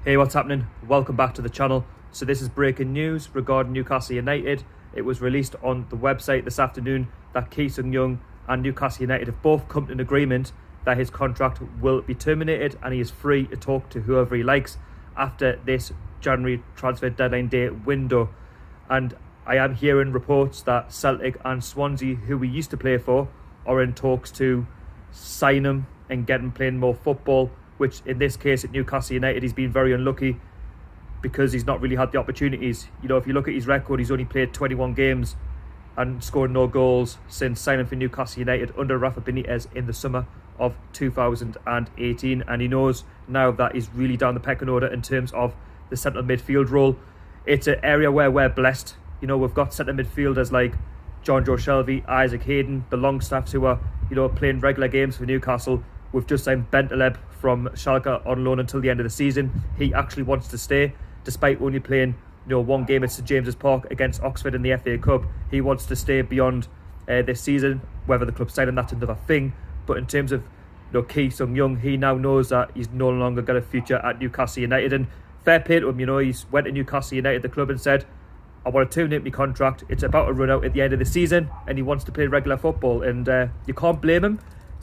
Hey, what's happening? Welcome back to the channel. So this is breaking news regarding Newcastle United. It was released on the website this afternoon that Sung-Yueng and Newcastle United have both come to an agreement that his contract will be terminated and he is free to talk to whoever he likes after this January transfer deadline day window. And I am hearing reports that Celtic and Swansea, who we used to play for, are in talks to sign him and get him playing more football, which in this case at Newcastle United he's been very unlucky because he's not really had the opportunities. You know, if you look at his record, he's only played 21 games and scored no goals since signing for Newcastle United under Rafa Benitez in the summer of 2018, and he knows now that he's really down the pecking order in terms of the central midfield role. It's an area where we're blessed. You know, we've got centre midfielders like John Joe Shelvey, Isaac Hayden, the Longstaffs who are, you know, playing regular games for Newcastle. We've just signed Bentaleb from Schalke on loan until the end of the season. He actually wants to stay, despite only playing, you know, one game at St James's Park against Oxford in the FA Cup. He wants to stay beyond this season. Whether the club sign him, that's another thing. But in terms of, you know, Sung-Yueng, he now knows that he's no longer got a future at Newcastle United. And fair play to him, you know, he's went to Newcastle United, the club, and said, I want to terminate my contract. It's about to run out at the end of the season, and he wants to play regular football. And you can't blame him.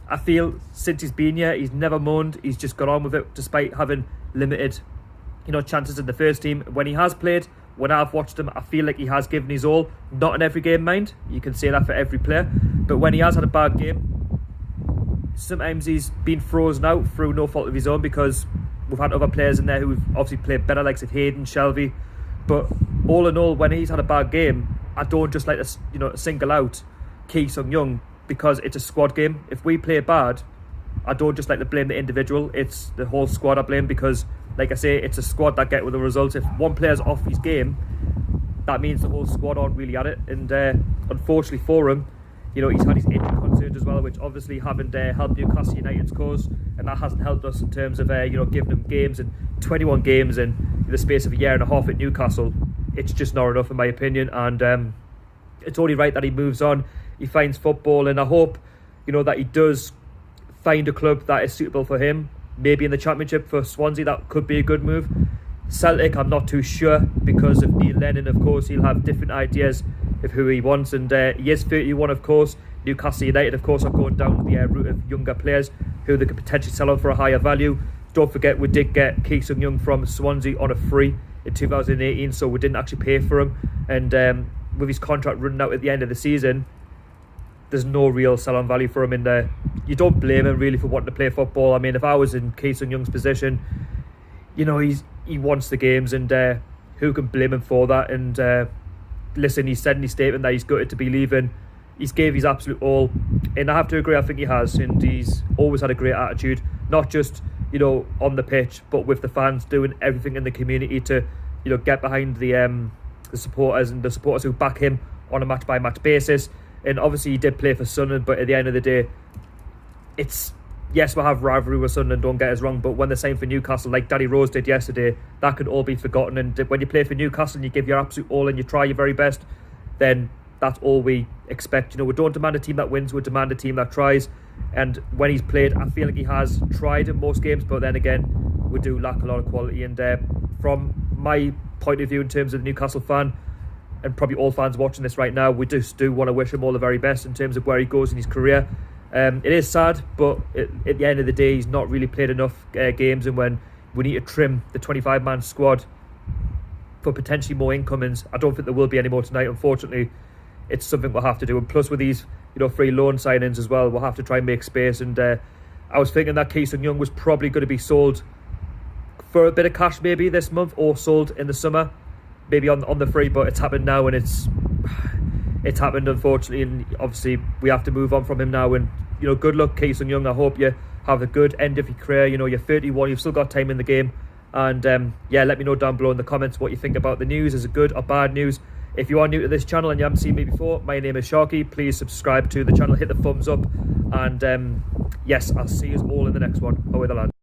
I feel since he's been here, he's never moaned. He's just got on with it, despite having limited, you know, chances in the first team. When he has played, when I've watched him, I feel like he has given his all. Not in every game, mind. You can say that for every player. But when he has had a bad game, sometimes he's been frozen out through no fault of his own, because we've had other players in there who've obviously played better, like Hayden, Shelvey. But all in all, when he's had a bad game, I don't just like to, you know, single out Sung-Yueng, because it's a squad game. If we play bad, I don't just like to blame the individual. It's the whole squad I blame, because, like I say, it's a squad that get with the results. If one player's off his game, that means the whole squad aren't really at it. And unfortunately for him, you know, he's had his injury concerns as well, which obviously haven't helped Newcastle United's cause, and that hasn't helped us in terms of you know, giving him games. And 21 games in the space of a year and a half at Newcastle, it's just not enough in my opinion. And it's only right that he moves on, he finds football, and I hope, you know, that he does find a club that is suitable for him. Maybe in the Championship for Swansea, that could be a good move. Celtic, I'm not too sure, because of Neil Lennon. Of course, he'll have different ideas of who he wants, and he is 31, of course. Newcastle United, of course, are going down the route of younger players who they could potentially sell on for a higher value. Don't forget, we did get Sung-Yueng from Swansea on a free in 2018, so we didn't actually pay for him. And with his contract running out at the end of the season, there's no real sell-on value for him in there. You don't blame him really for wanting to play football. I mean, if I was in Sung-Yueng's position, you know, he wants the games, and who can blame him for that? And listen, he said in his statement that he's gutted to be leaving. He's gave his absolute all, and I have to agree, I think he has, and he's always had a great attitude, not just, you know, on the pitch, but with the fans, doing everything in the community to, you know, get behind the supporters, and the supporters who back him on a match-by-match basis. And obviously he did play for Sunderland, but at the end of the day, it's, yes, we'll have rivalry with Sunderland, don't get us wrong, but when they're saying for Newcastle, like Danny Rose did yesterday, that could all be forgotten. And when you play for Newcastle and you give your absolute all and you try your very best, then that's all we expect. You know, we don't demand a team that wins, we demand a team that tries. And when he's played, I feel like he has tried in most games, but then again, we do lack a lot of quality. And from my point of view, in terms of the Newcastle fan, and probably all fans watching this right now, we just do want to wish him all the very best in terms of where he goes in his career. It is sad, but at the end of the day, he's not really played enough games, and when we need to trim the 25-man squad for potentially more incomings, I don't think there will be any more tonight, unfortunately. It's something we'll have to do, and plus with these, you know, free loan signings as well, we'll have to try and make space. And I was thinking that Sung-Yueng was probably going to be sold for a bit of cash maybe this month, or sold in the summer, maybe on the free, but it's happened now, and it's happened, unfortunately. And obviously we have to move on from him now. And, you know, good luck, Sung-Yueng. I hope you have a good end of your career. You know, you're 31, you've still got time in the game. And yeah, let me know down below in the comments what you think about the news. Is it good or bad news? If you are new to this channel and you haven't seen me before, my name is Sharky. Please subscribe to the channel, hit the thumbs up, and yes, I'll see you all in the next one. Away the land.